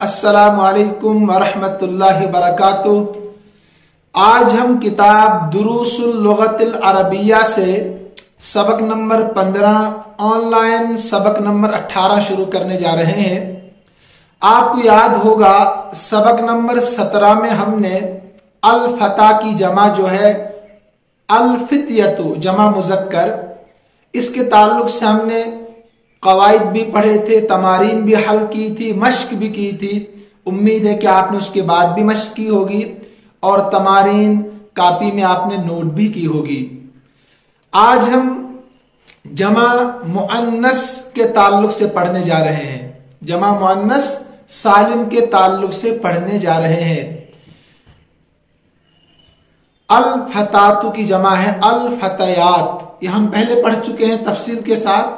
السلام علیکم ورحمۃ اللہ وبرکاتہ۔ آج ہم کتاب دروس اللغت العربیہ سے سبق نمبر 15 آن لائن سبق نمبر 18 شروع کرنے جا رہے ہیں۔ آپ کو یاد ہوگا سبق نمبر 17 میں ہم نے الفتح کی جمع جو ہے الفتیتو جمع مذکر، اس کے تعلق سے ہم نے قواعد بھی پڑھے تھے، تمارین بھی حل کی تھی، مشق بھی کی تھی۔ امید ہے کہ آپ نے اس کے بعد بھی مشق کی ہوگی اور تمارین کاپی میں آپ نے نوٹ بھی کی ہوگی۔ آج ہم جمع مؤنث کے تعلق سے پڑھنے جا رہے ہیں، جمع مؤنث سالم کے تعلق سے پڑھنے جا رہے ہیں۔ الفتاتو کی جمع ہے الفتیات، یہ ہم پہلے پڑھ چکے ہیں تفصیل کے ساتھ۔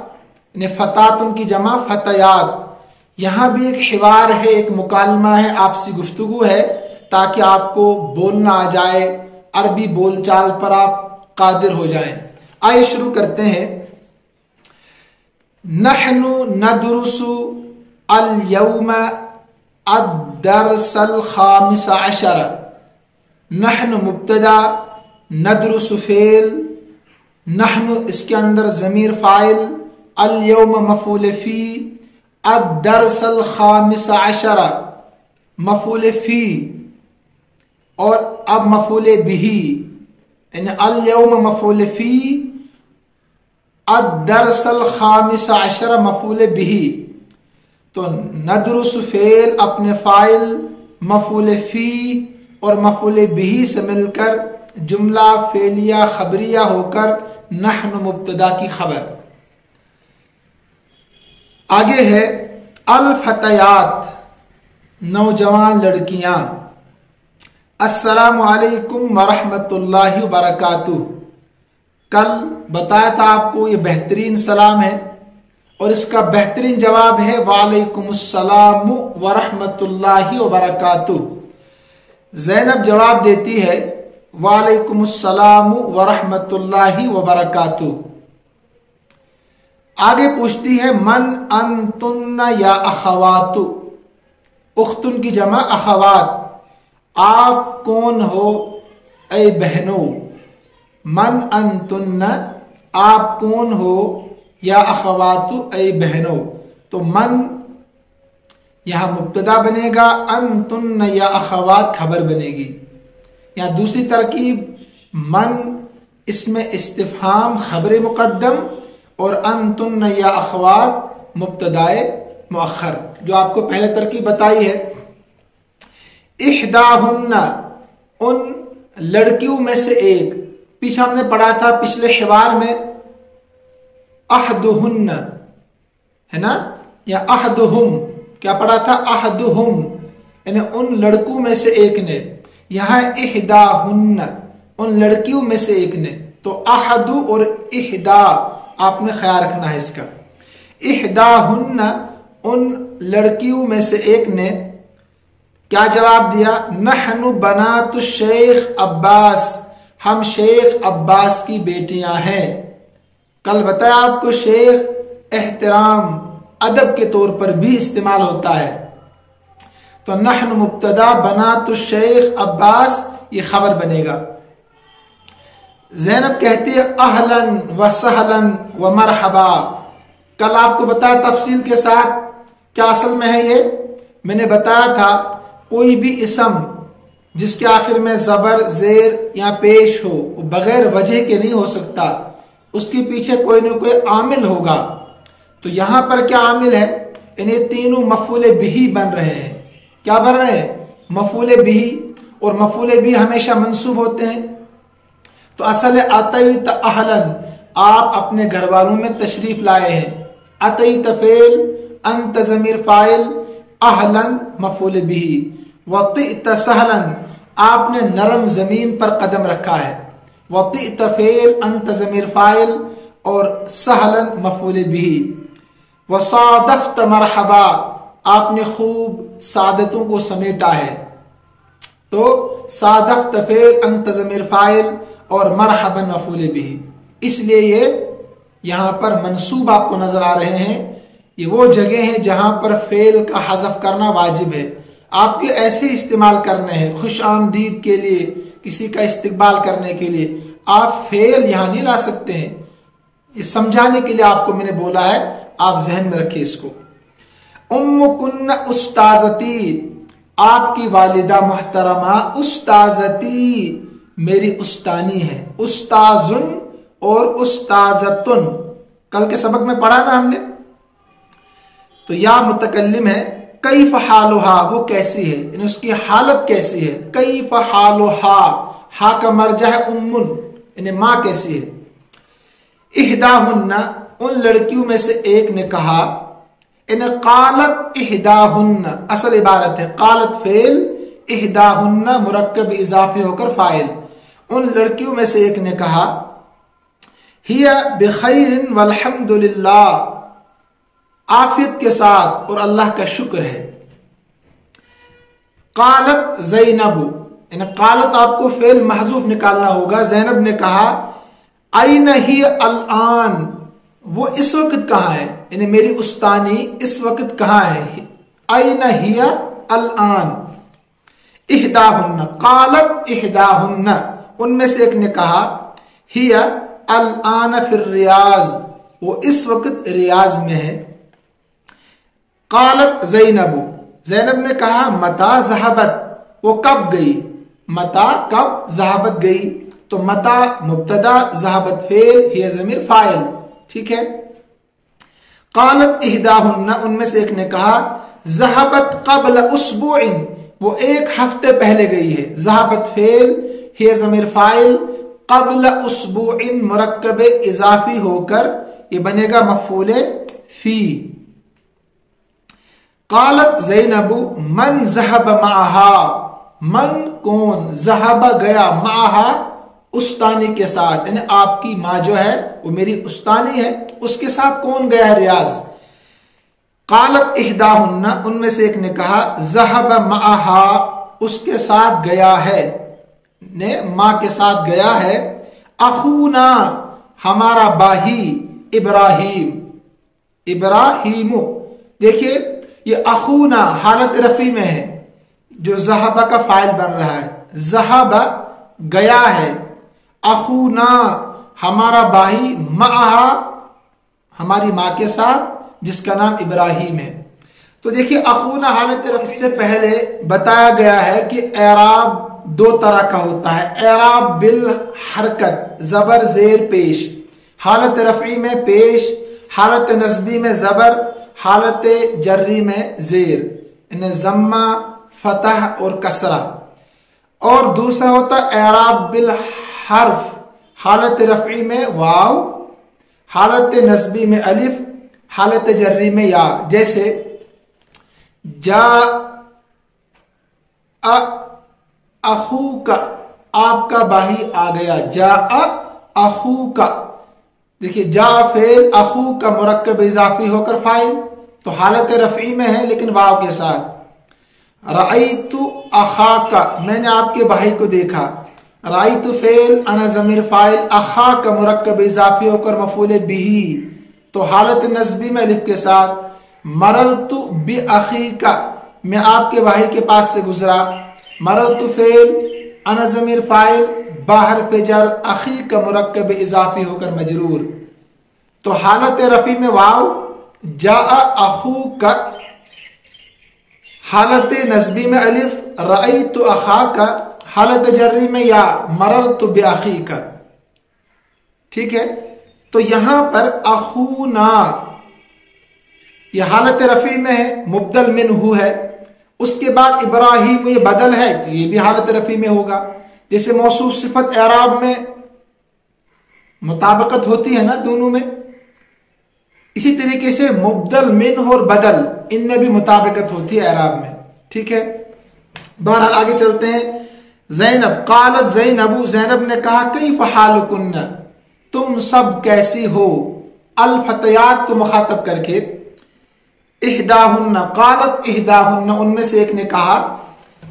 فتاتن کی جمع فتیات، یہاں بھی ایک حوار ہے، ایک مکالمہ ہے، آپسی گفتگو ہے تاکہ آپ کو بولنا آ جائے، عربی بول چال پر آپ قادر ہو جائیں۔ آئیے شروع کرتے ہیں۔ نحن ندرس اليوم الدرس الخامس عشر۔ نحن مبتدا، ندرس فعل، نحن اس کے اندر ضمیر فاعل، اليوم مفعول فی، الدرس الخامس عشر مفعول فی، اور اب مفعول بہ، یعنی اليوم مفعول فی، الدرس الخامس عشر مفعول بہ۔ تو ندرس فعل اپنے فاعل، مفعول فی اور مفعول بہ سے مل کر جملہ فعلیہ خبریہ ہو کر نحن مبتدا کی خبر۔ آگے ہے الفتیات، نوجوان لڑکیاں۔ السلام علیکم ورحمۃ اللہ وبرکاتہ۔ کل بتایا تھا آپ کو یہ بہترین سلام ہے اور اس کا بہترین جواب ہے وعلیکم السلام ورحمۃ اللہ وبرکاتہ۔ زینب جواب دیتی ہے وعلیکم السلام ورحمۃ اللہ وبرکاتہ۔ آگے پوچھتی ہے من انتن یا اخوات، اختن کی جمع اخوات، آپ کون ہو اے بہنوں۔ من انتن آپ کون ہو، یا اخوات اے بہنوں، تو من یہاں مبتدا بنے گا، انتن یا اخوات خبر بنے گی۔ یا دوسری ترکیب من اس میں استفہام خبر مقدم اور انتن یا اخوات مبتدائے مؤخر، جو آپ کو پہلے ترکیب بتائی ہے۔ احداہن ان لڑکیوں میں سے ایک، پیچھے ہم نے پڑھا تھا پچھلے حوار میں احدہن ہے نا، یا احدہم، کیا پڑھا تھا احدہم، یعنی ان لڑکوں میں سے ایک نے۔ یہاں احداہن ان لڑکیوں میں سے ایک نے، تو احد اور احدا آپ نے خیال رکھنا ہے اس کا۔ احداہن ان لڑکیوں میں سے ایک نے کیا جواب دیا؟ نحن بنات الشیخ عباس، ہم شیخ عباس کی بیٹیاں ہیں۔ کل بتایا آپ کو شیخ احترام ادب کے طور پر بھی استعمال ہوتا ہے، تو نحن مبتدا، بنات الشیخ عباس یہ خبر بنے گا۔ زینب کہتی ہے اہلاً و سہلاً و مرحبا۔ کل آپ کو بتایا تفصیل کے ساتھ، کیا اصل میں ہے یہ؟ میں نے بتایا تھا کوئی بھی اسم جس کے آخر میں زبر زیر یا پیش ہو، وہ بغیر وجہ کے نہیں ہو سکتا، اس کے پیچھے کوئی نہ کوئی عامل ہوگا۔ تو یہاں پر کیا عامل ہے؟ انہیں تینوں مفعول بہ بن رہے ہیں۔ کیا بن رہے ہیں؟ مفعول بہ، اور مفعول بہ ہمیشہ منصوب ہوتے ہیں۔ تو اصل اتیت اہلاً، آپ اپنے گھر والوں میں تشریف لائے ہیں۔ اتیت فعل، انت ضمیر فاعل، اہلاً مفعول بہ۔ وطئت سہلاً، آپ نے نرم زمین پر قدم رکھا ہے۔ وطئت فعل، انت ضمیر فاعل، اور سہلاً مفعول بہ۔ وصادفت مرحبا، آپ نے خوب سعادتوں کو سمیٹا ہے۔ تو صادفت فعل، انت ضمیر فاعل اور مرحبا مفعول بہ، اس لیے یہ یہاں پر منصوب آپ کو نظر آ رہے ہیں۔ یہ وہ جگہ ہیں جہاں پر فعل کا حذف کرنا واجب ہے. آپ کے ایسے استعمال کرنے ہیں خوش آمدید کے لیے, کسی کا استقبال کرنے کے لیے. آپ فعل یہاں نہیں لا سکتے ہیں. یہ سمجھانے کے لیے آپ کو میں نے بولا ہے, آپ ذہن میں رکھیے اس کو. ام کن استاذتی, آپ کی والدہ محترمہ, استاذتی میری استانی ہے. استاذن اور استاذتن کل کے سبق میں پڑھا نا ہم نے. تو یا متکلم ہے, کیف حالھا وہ کیسی ہے, یعنی اس کی حالت کیسی ہے. کیف حالھا, ہا کا مرجع ہے امن, یعنی ماں کیسی ہے. احداہن ان لڑکیوں میں سے ایک نے کہا, ان قالت احداہن اصل عبارت ہے, قالت فعل, احداہن مرکب اضافی ہو کر فاعل. ان لڑکیوں میں سے ایک نے کہا, ہی بخیر والحمد للہ, عافیت کے ساتھ اور اللہ کا شکر ہے. قالت زینب, یعنی قالت آپ کو فعل محذوف نکالنا ہوگا. زینب نے کہا, این ہی الان, وہ اس وقت کہاں ہے, یعنی میری استانی اس وقت کہاں ہے. این ہی الان. احداہن, قالت احداہن ان میں سے ایک نے کہا, ہی الان فی الریاض, وہ اس وقت ریاض میں ہے. قالت زینب, زینب نے کہا, متا ذہبت, وہ کب گئی. متا کب, ذہبت گئی. تو متا مبتدا, ذہبت فعل, ہی ضمیر فاعل. ٹھیک ہے. قالت احداہن ان میں سے ایک نے کہا, ذہبت قبل اسبوع, وہ ایک ہفتے پہلے گئی ہے. ذہبت فعل, ہی ضمیر فاعل, قبل اسبوع مرکب اضافی ہو کر یہ بنے گا مفعول فی. قالت زینب, من ذهب معها, من کون, ذهب گیا, معها استانی کے ساتھ, یعنی آپ کی ماں جو ہے وہ میری استانی ہے, اس کے ساتھ کون گیا ہے ریاض. قالت احداہن ان میں سے ایک نے کہا, ذهب معها اس کے ساتھ گیا ہے, نے ماں کے ساتھ گیا ہے. اخونا ہمارا باہی, ابراہیم, ابراہیم. دیکھیے یہ اخونا حالت رفع میں ہے, جو ذہبہ کا فاعل بن رہا ہے. ذہبہ گیا ہے, اخونا ہمارا بھائی, معہا ہماری ماں کے ساتھ, جس کا نام ابراہیم ہے. تو دیکھیے اخونا حالت رفع, اس سے پہلے بتایا گیا ہے کہ اعراب دو طرح کا ہوتا ہے. اعراب بالحرکت, زبر زیر پیش, حالت رفعی میں پیش, حالت نصبی میں زبر, حالت جری میں زیر, انہیں ضمہ, فتح اور کسرہ. اور دوسرا ہوتا اعراب بالحرف, حالت رفعی میں واو, حالت نصبی میں الف, حالت جری میں یا. جیسے جا اخوکا, آپ کا بھائی آ گیا. جا اخوکا, دیکھیے جا فعل, اخو کا مرکب اضافی ہو کر فاعل, تو حالت رفعی میں ہے لیکن واو کے ساتھ. رأیت اخاکا, میں نے آپ کے بھائی کو دیکھا. رأیت فعل, انا ضمیر فاعل, اخا کا مرکب اضافی ہو کر مفعول بہ, تو حالت نصبی میں الف کے ساتھ. مررت باخیکا, میں آپ کے بھائی کے پاس سے گزرا. مررت فعل, انا ضمیر فاعل, باہر فجر, اخی کا مرکب اضافی ہو کر مجرور, تو حالت رفعی میں واو. جاء اخوک, حالت نصبی میں الف. رأیت اخاک, حالت جری میں یا. مررت باخیک. ٹھیک ہے. تو یہاں پر اخونا یہ حالت رفعی میں ہے, مبدل منہ ہے. اس کے بعد ابراہیم, یہ بدل ہے تو یہ بھی حالت رفعی میں ہوگا. جیسے موصوف صفت اعراب میں مطابقت ہوتی ہے نا دونوں میں, اسی طریقے سے مبدل منہ اور بدل, ان میں بھی مطابقت ہوتی ہے اعراب میں. ٹھیک ہے. بہرحال آگے چلتے ہیں. زینب, قالت زینب, زینب نے کہا, کیف حالکن, تم سب کیسی ہو. الفتیات کو مخاطب کر کے. احداہن, قالت احداہن, ان میں سے ایک نے کہا,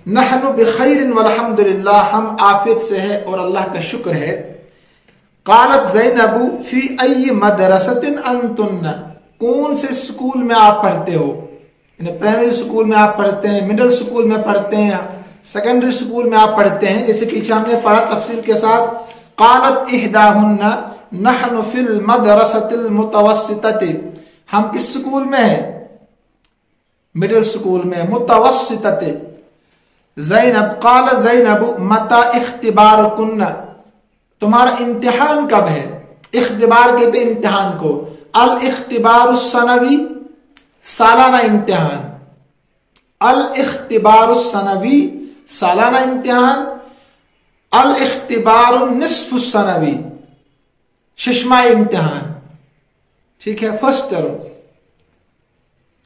نحن بخیر والحمد للہ, ہم عافیت سے ہے اور اللہ کا شکر ہے. قالت زینب, فی ای مدرسۃ انتن, کون سے اسکول میں آپ پڑھتے ہو، یعنی پرائمری اسکول میں آپ پڑھتے ہیں، مڈل اسکول میں پڑھتے ہیں، سیکنڈری اسکول میں آپ پڑھتے ہیں، جیسے پیچھے ہم نے پڑھا تفصیل کے ساتھ. قالت احداہن نحن فی المدرسۃ المتوسطۃ، ہم کس اسکول میں ہیں؟ مڈل اسکول میں. متوسطۃ. زینب قال زینب متی اختبارکن، تمہارا امتحان کب ہے؟ اختبار کہتے ہیں امتحان کو. الاختبار السنوی، سالانہ امتحان. الاختبار السنوی، سالانہ امتحان. الاختبار النصف السنوی، ششمائی امتحان. ٹھیک ہے، فرسٹ ٹرم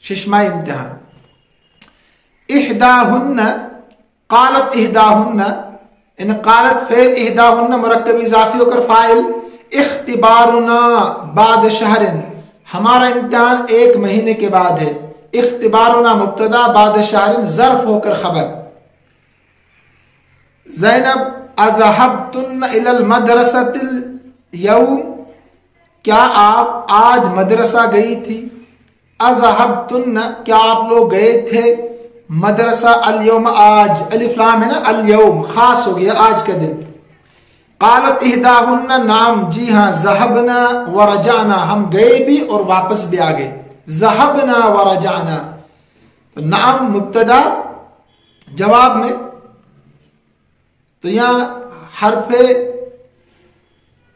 ششمائی امتحان. احداہن، قالت احداہن، ان قالت فعل، احداہن مرکب اضافی ہو کر فاعل. اختبارنا بعد شہر، ہمارا امتحان 1 مہینے کے بعد ہے. اختبارنا مبتدا، بعد شہر ظرف ہو کر خبر. زینب اذهبتن الى المدرسۃ اليوم، کیا آپ آج مدرسہ گئی تھی؟ اذهبتن، کیا آپ لوگ گئے تھے؟ مدرسہ اليوم، آج، الف لام ہے نا، اليوم خاص ہو گیا آج کا دن. قالت احداہن نعم، جی ہاں، ذهبنا ورجعنا، ہم گئے بھی اور واپس بھی آ گئے. ذهبنا ورجعنا، تو نعم مبتدا، جواب میں تو یہاں حرف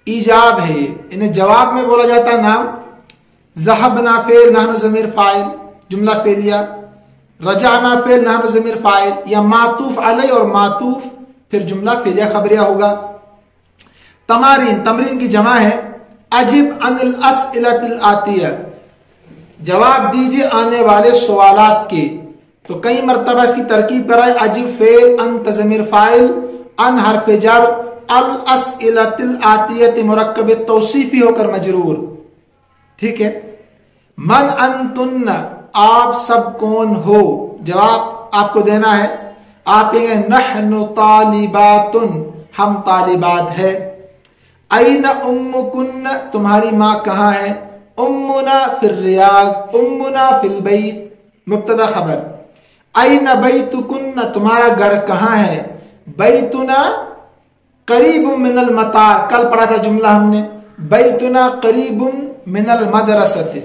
ایجاب ہے، انہیں جواب میں بولا جاتا ہے نام. ذهبنا فعل، نحن ضمیر فاعل، جملہ فعلیہ. رجعنا فعل، نحن ضمیر فاعل، یا معطوف علیہ اور معطوف پھر جملہ فعلیہ خبریہ ہوگا. تمارین، تمرین کی جمع ہے. اجب عن الاسئلۃ الآتیہ، جواب دیجیے آنے والے سوالات کے. تو کئی مرتبہ اس کی ترکیب کرائے. اجب فعل، انت ضمیر فاعل، ان حرف جر، الاسئلۃ الآتیہ مرکب توصیفی ہو کر مجرور. ٹھیک ہے. من انتن، آپ سب کون ہو؟ جواب آپ کو دینا ہے. آپ کہیں گے نحن طالبات، ہم طالبات ہے. این امکن، تمہاری ماں کہاں ہے؟ امنا فی الریاض، امنا فی البیت، مبتدا خبر. این بیتکن، تمہارا گھر کہاں ہے؟ بیتنا قریب من المطار، کل پڑھا تھا جملہ ہم نے. بیتنا قریب من المدرسۃ.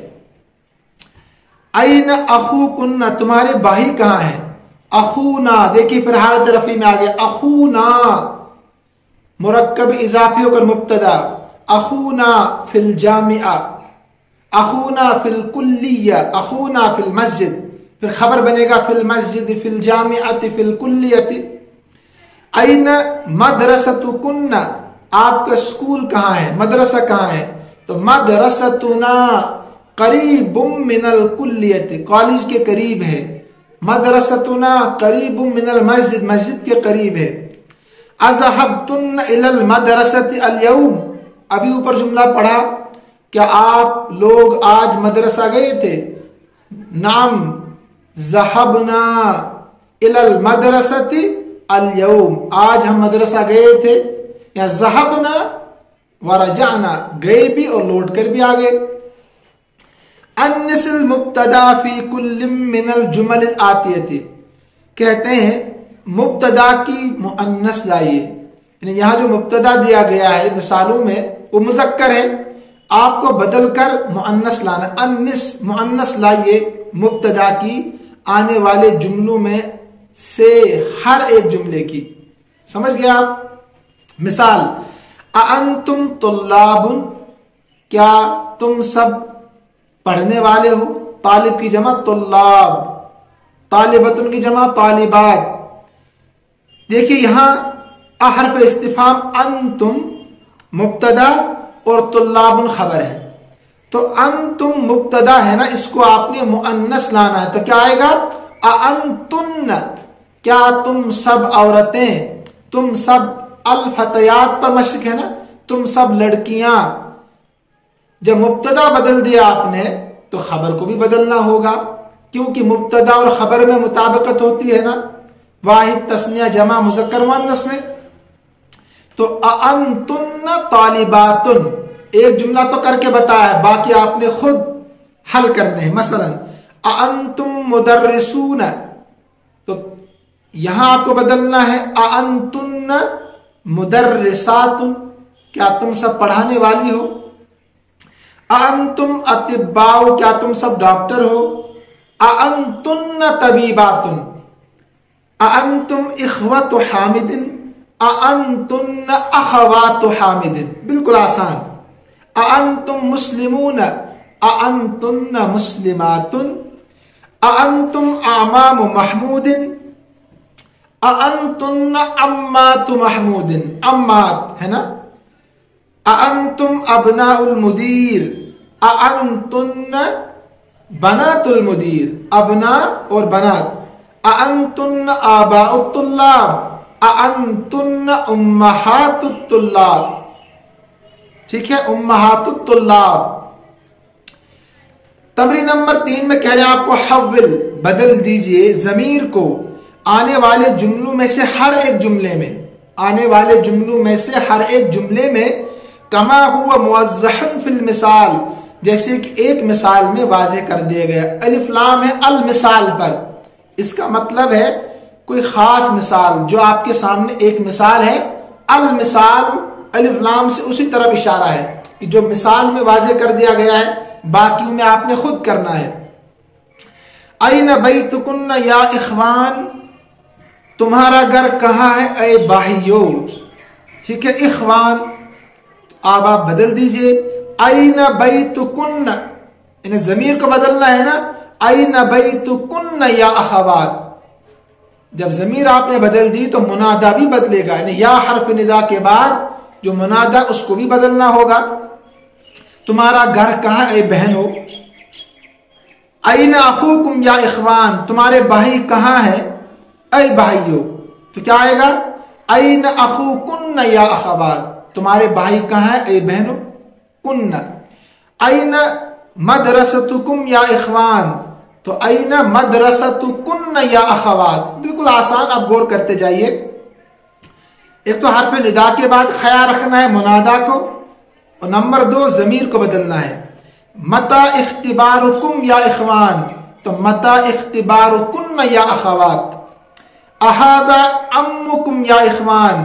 این اخوکن، تمہارے بھائی کہاں ہیں؟ اخونا، دیکھیے پھر حالت رفع میں آگے. اخونا مرکب اضافی ہو کر مبتدا. اخونا فی الجامعہ، اخونا فی الکلیہ، اخونا فی المسجد، پھر خبر بنے گا فی المسجد، فی الجامعۃ، فی الکلیۃ. این مدرستکن، آپ کا اسکول کہاں ہے؟ مدرسہ کہاں ہے؟ تو مدرستنا قریب من الکلیۃ، کالج کے قریب ہے. مدرستنا قریب من المسجد، مسجد کے قریب ہے. اذهبتن الى المدرسۃ اليوم، ابھی اوپر جملہ پڑھا، کیا آپ لوگ آج مدرسہ گئے تھے؟ نعم ذهبنا الى المدرسۃ اليوم، آج ہم مدرسہ گئے تھے. یا ذهبنا ورجعنا، گئے بھی اور لوٹ کر بھی آگے. انس المبتدا فی کل من الجمل الآتیہ، کہتے ہیں مبتدا کی مؤنث لائیے. یعنی یہاں جو مبتدا دیا گیا ہے مثالوں میں وہ مذکر ہے، آپ کو بدل کر مؤنث لانا. انس مؤنث لائیے مبتدا کی آنے والے جملوں میں سے ہر ایک جملے کی. سمجھ گئے آپ؟ مثال اانتم طلاب، کیا تم سب پڑھنے والے ہو؟ طالب کی جمع طلاب، طالبتن کی جمع طالبات. دیکھیے یہاں حرف استفہام انتم مبتدا اور طلاب خبر ہے، تو انتم مبتدا ہے نا، اس کو آپ نے مؤنث لانا ہے. تو کیا آئے گا؟ انتن، کیا تم سب عورتیں، تم سب الفتیات پر مشق ہے نا، تم سب لڑکیاں. جب مبتدا بدل دیا آپ نے تو خبر کو بھی بدلنا ہوگا، کیونکہ مبتدا اور خبر میں مطابقت ہوتی ہے نا، واحد تثنیہ جمع مذکر مؤنث میں. تو انتن طالباتن، ایک جملہ تو کر کے بتایا ہے، باقی آپ نے خود حل کرنے ہیں. مثلا اانتم مدرسون، تو یہاں آپ کو بدلنا ہے اانتن مدرسات، کیا تم سب پڑھانے والی ہو. اانتم اطباء، کیا تم سب ڈاکٹر ہو. اانتن طبیبات، اانتم اخوت حامد، اانتن اخوات حامد. بالکل آسان. اانتم مسلمون، اانتن مسلمات، اانتم اعمام محمود، اانتن عمات محمود. عمات ہے نا. اانتم ابناء المدیر، اانتن بنات المدیر. ابناء اور بنات. اانتن آباء الطلاب، اانتن امہات الطلاب. ٹھیک ہے، امہات الطلاب. تمرین نمبر 3 میں کہہ رہے ہیں آپ کو حول، بدل دیجئے ضمیر کو آنے والے جملوں میں سے ہر ایک جملے میں، آنے والے جملوں میں سے ہر ایک جملے میں کما ہوا موضح فی المثال، جیسے کہ ایک مثال میں واضح کر دیا گیا. الف لام ہے المثال پر، اس کا مطلب ہے کوئی خاص مثال جو آپ کے سامنے ایک مثال ہے. المثال الف لام سے اسی طرف اشارہ ہے کہ جو مثال میں واضح کر دیا گیا ہے، باقیوں میں آپ نے خود کرنا ہے. این بیتکن یا اخوان، تمہارا گھر کہاں ہے اے بھائیو. ٹھیک ہے. اخوان اب آپ بدل دیجئے این بیتکن، انہیں ضمیر کو بدلنا ہے نا. این بیتکن یا اخوات، جب ضمیر آپ نے بدل دی تو منادا بھی بدلے گا، یعنی یا حرف ندا کے بعد جو منادا اس کو بھی بدلنا ہوگا. تمہارا گھر کہاں اے بہنو. این اخوکم یا اخوان، تمہارے بھائی کہاں ہے اے بھائیو. تو کیا آئے گا این اخوکن یا اخوات، تمہارے بھائی کہاں ہے اے بہنو. کن. این مدرستکم یا اخوان، تو این مدرستکن یا اخوات. بالکل آسان. آپ غور کرتے جائیے. ایک تو حرف ندا کے بعد خیال رکھنا ہے منادا کو، اور نمبر 2 ضمیر کو بدلنا ہے. متا اختبارکم یا اخوان، تو متا اختبارکن یا اخوات. احاذا عمکم یا اخوان،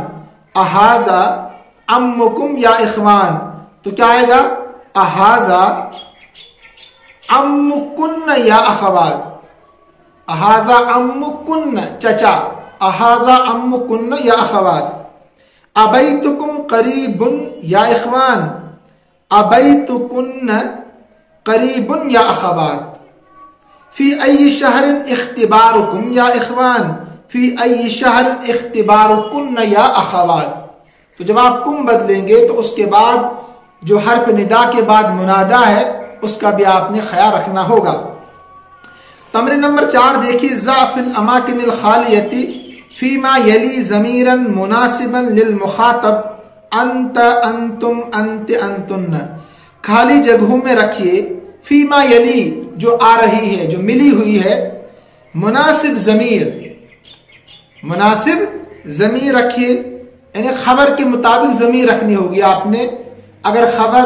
احاذا عمکم یا اخوان، تو کیا آئے گا احاذا عمکن یا اخوات. احاذا عمکن چچا، احاذا عمکن یا اخوات. ابیتکم قریب یا اخوان، ابیتکن قریب یا اخوات. فی ای شہر اختبارکم یا اخوان، فی ای شہر اختبارکن یا اخوات. تو جب آپ کم بدلیں گے تو اس کے بعد جو حرف ندا کے بعد منادا ہے اس کا بھی آپ نے خیال رکھنا ہوگا. تمرین نمبر 4 دیکھیے. ضع فی الاماکن الخالیتی فیما یلی ضمیرا مناسبا للمخاطب انت انتم انت انتن. خالی جگہوں میں رکھیے فیما یلی، جو آ رہی ہے، جو ملی ہوئی ہے، مناسب ضمیر، مناسب ضمیر رکھیے. یعنی خبر کے مطابق ضمیر رکھنی ہوگی آپ نے. اگر خبر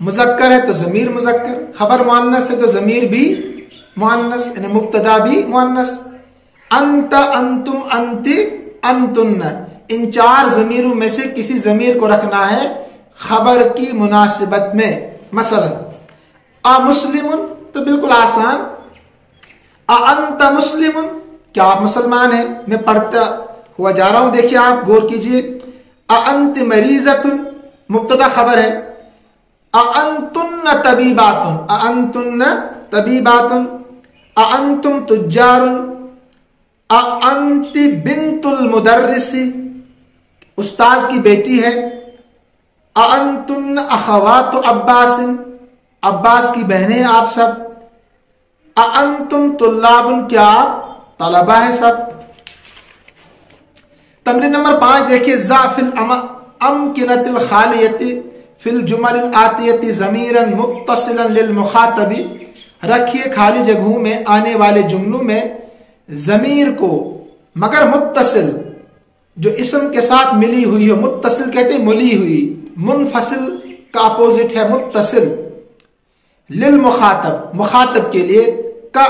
مذکر ہے تو ضمیر مذکر، خبر مؤنث ہے تو ضمیر بھی مؤنث، یعنی مبتدا بھی مؤنث. انت انتم انت انتن، ان 4 ضمیروں میں سے کسی ضمیر کو رکھنا ہے خبر کی مناسبت میں. مثلا مسلم، تو بالکل آسان. انت مسلم، کیا آپ مسلمان ہیں. میں پڑھتا ہوا جا رہا ہوں، دیکھیے آپ غور کیجئے. انت مریضۃ مبتدا خبر ہے. انتن طبیبات، انتن طبیبات. انتم تجار، انت بنت المدرس، استاذ کی بیٹی ہے. انتن اخوات عباس، عباس کی بہنیں آپ سب. انتم طلاب، کیا آپ طلبہ ہیں سب. تمرین نمبر 5 دیکھیے. ضع فی الامکنۃ الخالیۃ فی الجمل الآتیۃ ضمیرا متصلا للمخاطب. رکھیے خالی جگہوں میں آنے والے جملوں میں ضمیر کو مگر متصل، جو اسم کے ساتھ ملی ہوئی ہو. متصل کہتے ہیں ملی ہوئی، منفصل کا اپوزٹ ہے متصل. للمخاطب مخاطب کے لیے، کا،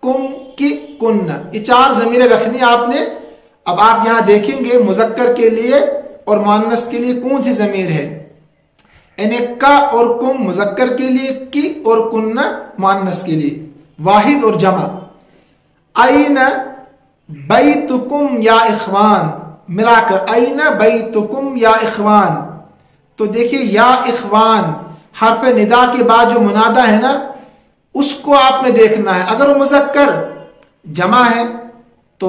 کم، کی، کن، یہ 4 ضمیریں رکھنی آپ نے. اب آپ یہاں دیکھیں گے مذکر کے لیے اور مؤنث کے لیے کون سی ضمیر ہے. یعنی کا اور کم مذکر کے لیے، کی اور کن مؤنث کے لیے، واحد اور جمع. این بیتکم یا اخوان، ملا کر این بیتکم یا اخوان. تو دیکھیے یا اخوان حرف ندا کے بعد جو منادہ ہے نا اس کو آپ نے دیکھنا ہے. اگر وہ مذکر جمع ہے تو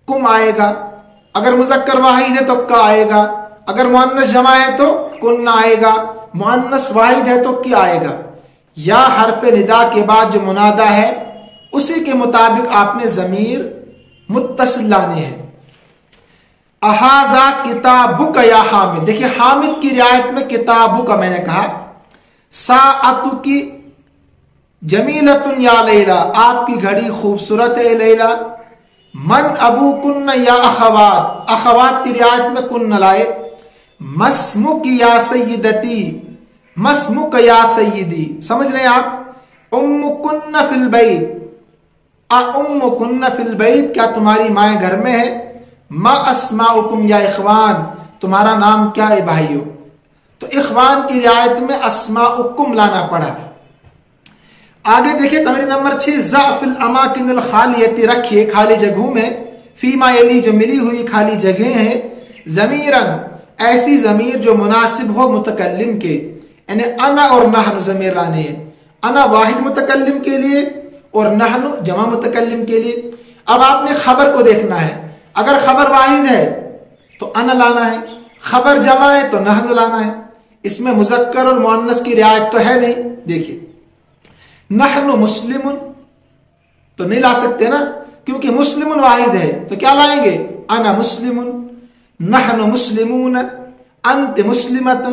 کم آئے گا، اگر مذکر واحد ہے تو کا آئے گا، اگر مؤنث جمع ہے تو کن آئے گا، مؤنث واحد ہے تو کی آئے گا. یا حرف ندا کے بعد جو منادہ ہے اسی کے مطابق آپ نے ضمیر متصل لانے ہیں. احاذا کتابک یا حامد، دیکھیے حامد کی رعایت میں کتابک کا میں نے کہا. ساعتو کی جمیلتن یا لیلا، آپ کی گھڑی خوبصورت ہے لیلا. من ابو کن یا اخوات، اخوات کی رعایت میں کن لائے. مسمک یا سیدتی، مسمک یا سیدی، سمجھ رہے ہیں آپ. ام کن فی البیت، ام کن فی البیت، کیا تمہاری مائیں گھر میں ہے. ما اسماؤکم یا اخوان، تمہارا نام کیا ہے بھائیو. تو اخوان کی رعایت میں اسماؤکم لانا پڑا. آگے دیکھیں تمرین نمبر 6، ضعف الاماکن الخالیتی، رکھیے خالی جگہوں میں، فیما یلی جو ملی ہوئی خالی جگہیں ہیں، ضمیرن ایسی ضمیر جو مناسب ہو متکلم کے. یعنی انا اور نحن ضمیر لانے ہیں، انا واحد متکلم کے لیے اور نحن جمع متکلم کے لیے. اب آپ نے خبر کو دیکھنا ہے، اگر خبر واحد ہے تو انا لانا ہے، خبر جمع ہے تو نحن لانا ہے. اس میں مذکر اور مؤنث کی رعایت تو ہے نہیں. دیکھیے نحن مسلم تو نہیں لا سکتے نا، کیونکہ مسلم واحد ہے تو کیا لائیں گے، انا مسلم، نحن مسلمون، انت مسلمۃ،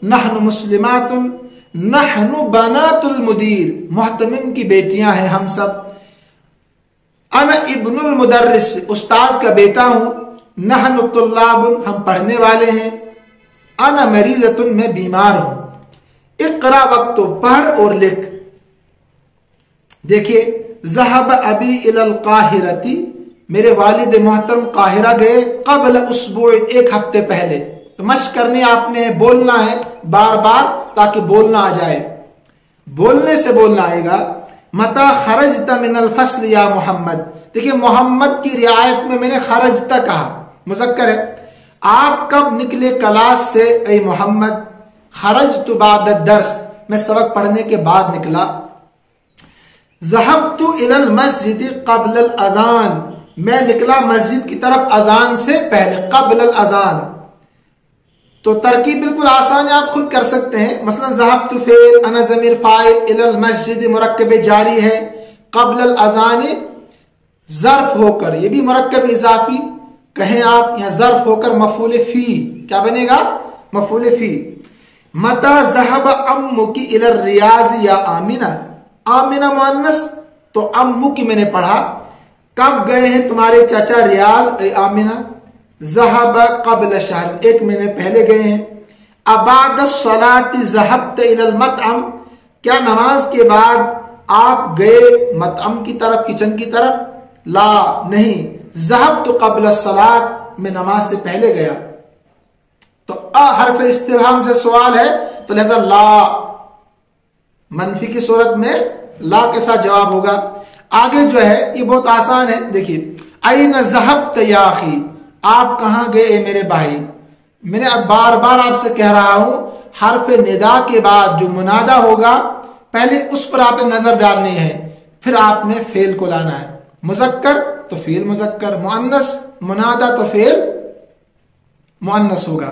نحن مسلمات، نحن بنات المدیر، محتمم کی بیٹیاں ہیں ہم سب. انا ابن المدرس، استاذ کا بیٹا ہوں. نحن طلاب، ہم پڑھنے والے ہیں. انا مریضۃ، میں بیمار ہوں. اقرا وقت، پڑھ اور لکھ. دیکھیے ذهب ابی الی القاہرۃ، میرے والد محترم قاہرہ گئے. قبل اسبوع، ایک ہفتے پہلے. تو مشق کرنی آپ نے، بولنا ہے بار بار تاکہ بولنا آ جائے، بولنے سے بولنا آئے گا. متا خرجت من الفصل یا محمد، دیکھیے محمد کی رعایت میں نے خرجت کہا، مذکر ہے. آپ کب نکلے کلاس سے اے محمد. خرجت بعد الدرس، میں سبق پڑھنے کے بعد نکلا. ذهبت الى المسجد قبل الاذان، میں نکلا مسجد کی طرف اذان سے پہلے، قبل الاذان. تو ترکیب بالکل آسان ہے، آپ خود کر سکتے ہیں. مثلا ذهبت فعل، انا ضمیر فاعل، الى المسجد مرکب جاری ہے، قبل الاذان ظرف ہو کر، یہ بھی مرکب اضافی کہیں آپ، یہاں ظرف ہو کر مفعول فی، کیا بنے گا، مفعول فی. متى ذهب عمك الى الریاض یا آمنہ، آمنہ مؤنث تو امو کی میں نے پڑھا. کب گئے ہیں تمہارے چاچا ریاض اے آمنہ. ذهب قبل شہر، ایک مہینے پہلے گئے ہیں. ابعد الصلاۃ ذهبت الى المطعم، کیا نماز کے بعد آپ گئے مطعم کی طرف، کچن کی طرف. لا، نہیں. ذهبت قبل الصلاۃ، میں نماز سے پہلے گیا. تو حرف استفہام سے سوال ہے تو لہذا لا، منفی کی صورت میں لا کے ساتھ جواب ہوگا. آگے جو ہے یہ بہت آسان ہے. دیکھیے این ذهبت یا اخی، آپ کہاں گئے اے میرے بھائی. میں نے اب بار بار آپ سے کہہ رہا ہوں، حرف ندا کے بعد جو منادہ ہوگا پہلے اس پر آپ نے نظر ڈالنی ہے، پھر آپ نے فعل کو لانا ہے. مذکر تو فعل مذکر، مؤنث منادہ تو فعل مؤنث ہوگا.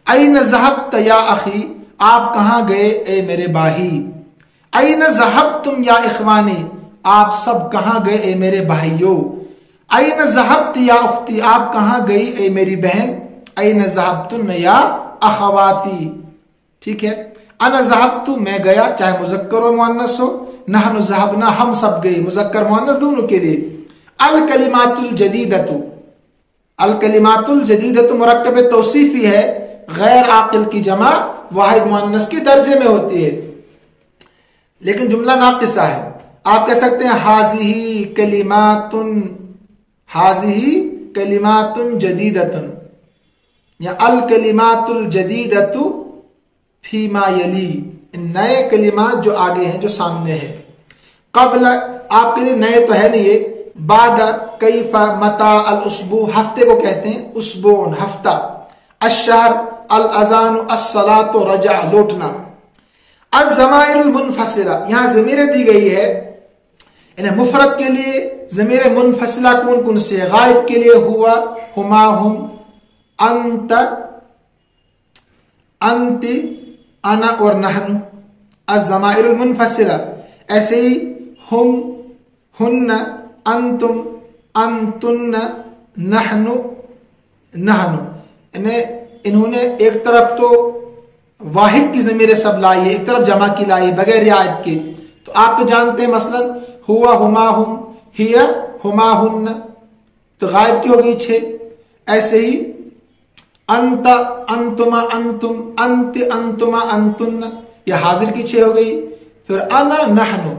این ذهبت یا اخی، آپ کہاں گئے اے میرے بھائی. این ذهبتم یا اخوانی، آپ سب کہاں گئے اے میرے بھائیوں. این ذهبت یا اختی، آپ کہاں گئی اے میری بہن. این ذهبتن یا اخواتی، ٹھیک ہے. انا ذهبت، میں گیا، چاہے مذکر و مؤنث ہو. نحن ذهبنا، ہم سب گئے، مذکر مؤنث دونوں کے لیے. الکلمات الجدیدۃ، الکلمات الجدیدۃ مرکب توصیفی ہے، غیر عاقل کی جمع واحد مؤنث کے درجے میں ہوتی ہے. لیکن جملہ ناقصہ ہے. آپ کہہ سکتے ہیں حاضی کلمات جدیدتن یا الکلمات الجدیدت فیما یلی، نئے کلمات جو آگے ہیں، جو سامنے ہیں. قبل آپ کے لیے نئے تو ہے نہیں یہ. بعد کیف متا الاسبوع، ہفتے کو کہتے ہیں اسبوع ہفتہ. الشہر الاذان الصلاۃ رجع لوٹنا. الضمائر المنفصلہ، یہاں ضمیریں دی گئی ہے. انہیں مفرد کے لیے ضمیر منفصلہ کون کون سے؟ غائب کے لیے ہوا، ہما، ہم، انت، انتی، انا اور نحن. الضمائر المنفصلہ ایسے ہی ہم، ہن، انتم، انتن، نحن، نحن. انہوں نے ایک طرف تو واحد کی ضمیر سب لائی ہے، ایک طرف جمع کی لائی بغیر رعایت کے. تو آپ تو جانتے ہیں مثلا ہوا ہما ہم، ہیا ہما ہن، تو غائب کی ہوگی 6. ایسے ہی انت انتما انتم، انت انتما انتن، یہ حاضر کی 6 ہو گئی. پھر انا نحن،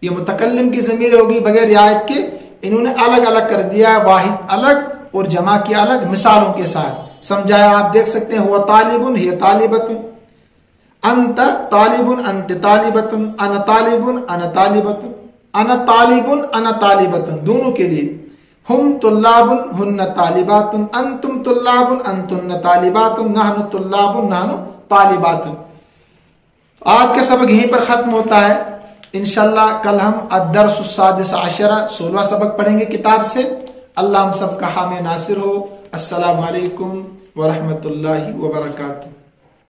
یہ متکلم کی ضمیر ہوگی بغیر رعایت کے. انہوں نے الگ الگ کر دیا، واحد الگ اور جمع کی الگ، مثالوں کے ساتھ سمجھایا. آپ دیکھ سکتے ہیں ہوا طالب، ہی طالبۃ، انت طالب، انت طالبۃ، انا طالب، انا طالبۃ، انا طالب، انا طالبۃ، دونوں کے لیے. ہم طلاب، ہن طالبات، انتم طلاب، انتن طالبات، نحن طلاب، نحن طالبات. آج کا سبق یہیں پر ختم ہوتا ہے. انشاءاللہ کل ہم الدرس السادس عشرہ 16واں سبق پڑھیں گے کتاب سے. اللہ ہم سب کا حامی ناصر ہو. السلام علیکم ورحمۃ اللہ وبرکاتہ.